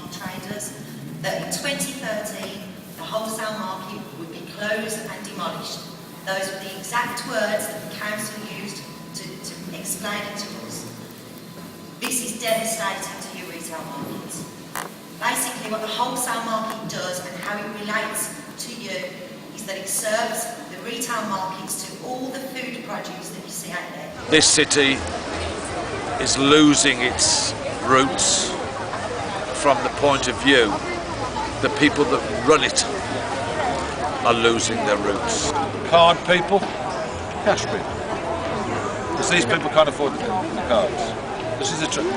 market traders that in 2013 the wholesale market would be closed and demolished. Those were the exact words that the council used to explain it to us. This is devastating to your retail markets. Basically what the wholesale market does and how it relates to you is that it serves the retail markets to all the food produce that you see out there. This city is losing its roots from the point of view the people that run it are losing their roots. Card people, cash people. Because these people can't afford the cards. This is the truth.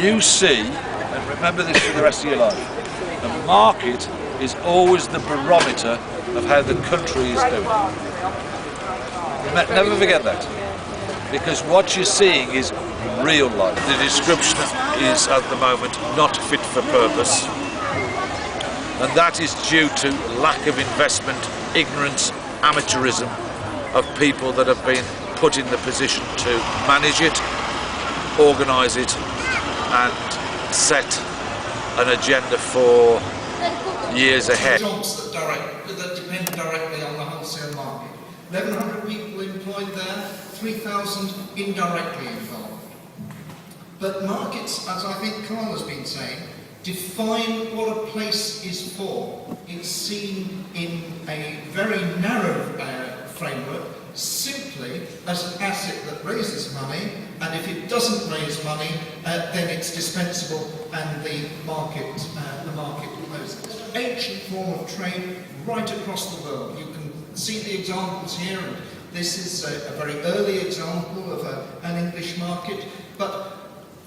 You see, and remember this for the rest of your life, the market is always the barometer of how the country is doing. Never forget that. Because what you're seeing is real life. The description is at the moment not fit for purpose. And that is due to lack of investment, ignorance, amateurism of people that have been put in the position to manage it, organise it and set an agenda for years ahead. Jobs that depend directly on the wholesale market. 1,100 people employed there, 3,000 indirectly involved. But markets, as I think Carl has been saying, define what a place is for. It's seen in a very narrow framework, simply as an asset that raises money, and if it doesn't raise money, then it's dispensable and the market closes. Ancient form of trade right across the world. You can see the examples here, and this is a very early example of an English market, but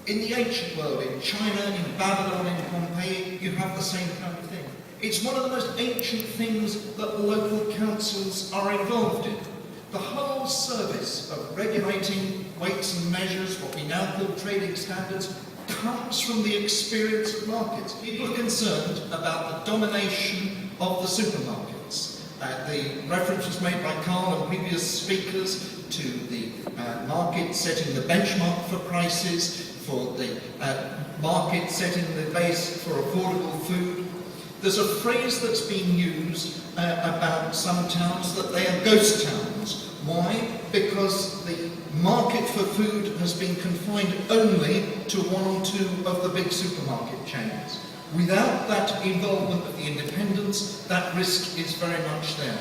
in the ancient world, in China, in Babylon, in Pompeii, you have the same kind of thing. It's one of the most ancient things that local councils are involved in. The whole service of regulating weights and measures, what we now call trading standards, comes from the experience of markets. People are concerned about the domination of the supermarkets. The reference was made by Carl and previous speakers to the market setting the benchmark for prices, for the market setting the base for affordable food. There's a phrase that's been used about some towns that they are ghost towns. Why? Because the market for food has been confined only to one or two of the big supermarket chains. Without that involvement of the independents, that risk is very much there.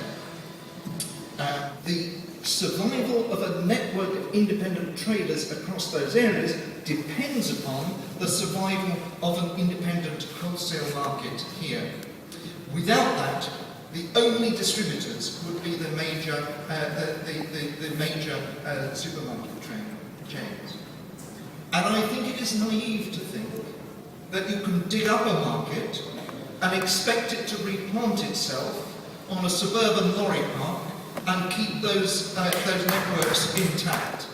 The survival of a network of independent traders across those areas depends upon the survival of an independent wholesale market here. Without that, the only distributors would be the major supermarket chains. And I think it is naive to think that you can dig up a market and expect it to replant itself on a suburban lorry park and keep those networks intact.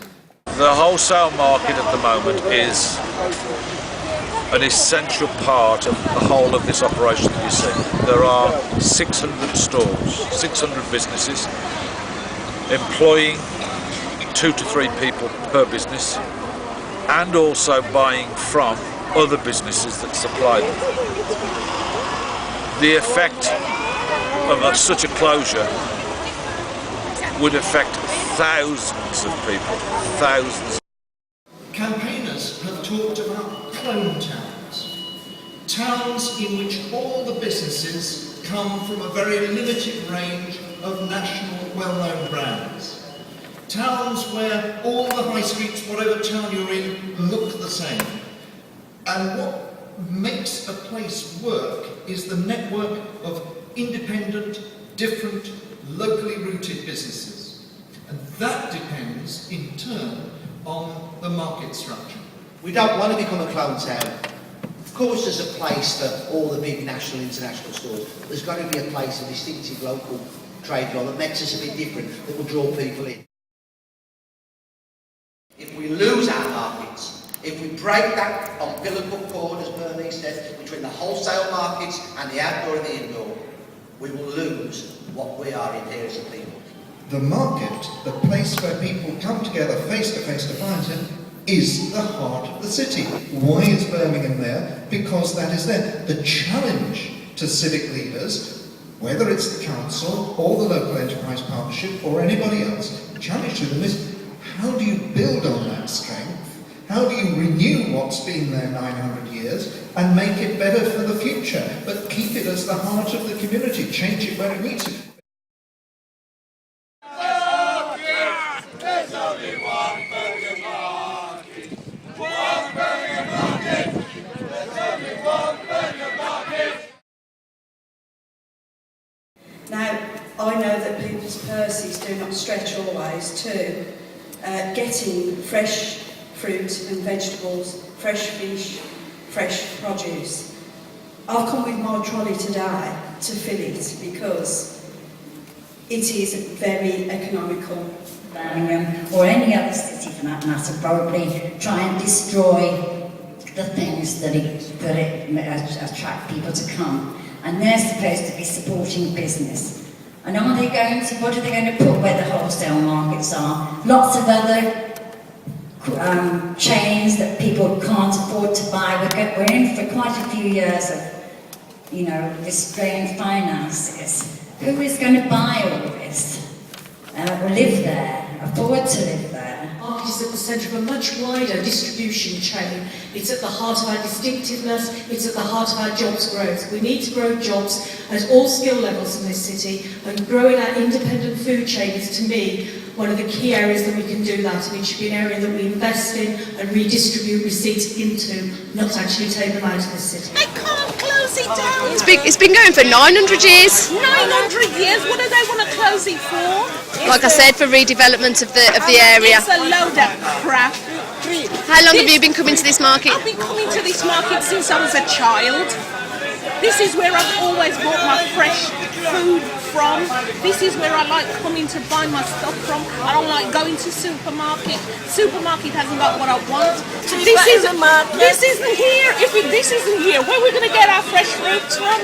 The wholesale market at the moment is an essential part of the whole of this operation that you see. There are 600 stores, 600 businesses, employing 2 to 3 people per business, and also buying from other businesses that supply them. The effect of such a closure would affect thousands of people, thousands. Campaigners have talked about clone towns. Towns in which all the businesses come from a very limited range of national well-known brands. Towns where all the high streets, whatever town you're in, look the same. And what makes a place work is the network of independent, different, locally rooted businesses. And that depends, in turn, on the market structure. We don't want to become a clone town. Of course there's a place for all the big national, international stores. There's got to be a place, a distinctive local trade law that makes us a bit different, that will draw people in. If we lose our markets, if we break that on billboard board, as Bernie said, between the wholesale markets and the outdoor and the indoor, we will lose what we are in here as a people. The market, the place where people come together face to face to find him, is the heart of the city. Why is Birmingham there? Because that is there. The challenge to civic leaders, whether it's the council or the local enterprise partnership or anybody else, the challenge to them is, how do you build on that strength? How do you renew what's been there 900 years and make it better for the future, but keep it as the heart of the community, change it where it needs to? Now, I know that people's purses do not stretch always to getting fresh fruit and vegetables, fresh fish, fresh produce. I've come with my trolley today to fill it because it is very economical. Birmingham, or any other city for that matter, probably try and destroy the things that attract people to come. And they're supposed to be supporting business. And are they going to, what are they going to put where the wholesale markets are? Lots of other chains that people can't afford to buy. We're in for quite a few years of, you know, restrained finances. Who is going to buy all of this? Or live there, afford to live there? Market is at the centre of a much wider distribution chain. It's at the heart of our distinctiveness, it's at the heart of our jobs growth. We need to grow jobs at all skill levels in this city, and growing our independent food chain is, to me, one of the key areas that we can do that, and it should be an area that we invest in and redistribute receipts into, not actually take them out of the city. They can't close it down. It's been going for 900 years. 900 years? What do they want to close it for? Like I said, for redevelopment of the area. It's a load of crap. How long have you been coming to this market? I've been coming to this market since I was a child. This is where I've always bought my fresh food from. This is where I like coming to buy my stuff from. I don't like going to supermarket. Supermarket hasn't got what I want. This isn't here. If this isn't here, where are we going to get our fresh fruits from?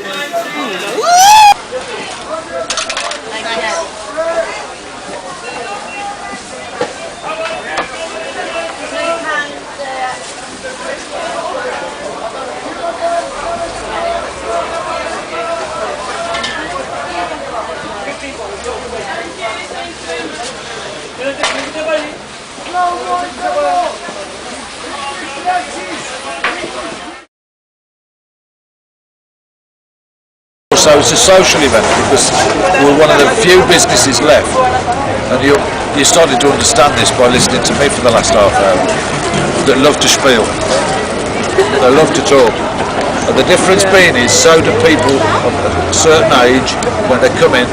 So it's a social event because we're one of the few businesses left, and you started to understand this by listening to me for the last half hour, that love to spiel, they love to talk. And the difference being is, so do people of a certain age when they come in,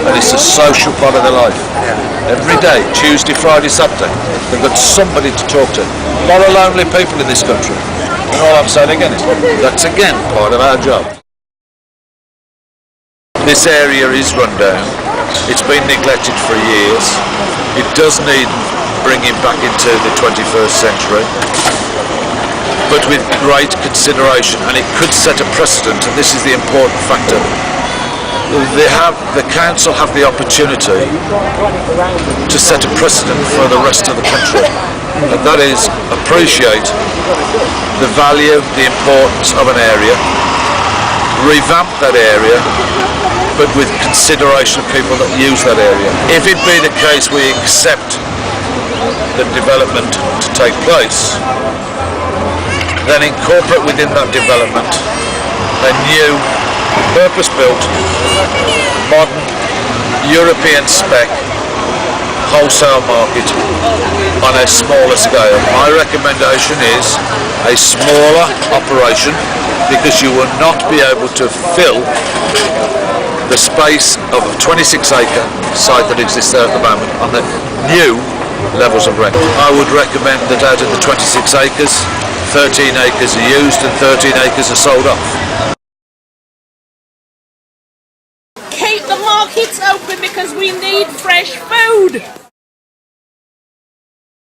and it's a social part of their life. Every day, Tuesday, Friday, Saturday, they've got somebody to talk to. A lot of lonely people in this country. And all I'm saying again is, that's again part of our job. This area is run down. It's been neglected for years. It does need bringing back into the 21st century, but with great consideration, and it could set a precedent, and this is the important factor. The council have the opportunity to set a precedent for the rest of the country, and that is appreciate the value, the importance of an area, revamp that area, but with consideration of people that use that area. If it be the case we accept the development to take place, then incorporate within that development a new, purpose-built, modern, European spec wholesale market on a smaller scale. My recommendation is a smaller operation, because you will not be able to fill the space of a 26-acre site that exists there at the moment on the new levels of rent. I would recommend that out of the 26 acres, 13 acres are used and 13 acres are sold off. Keep the markets open because we need fresh food.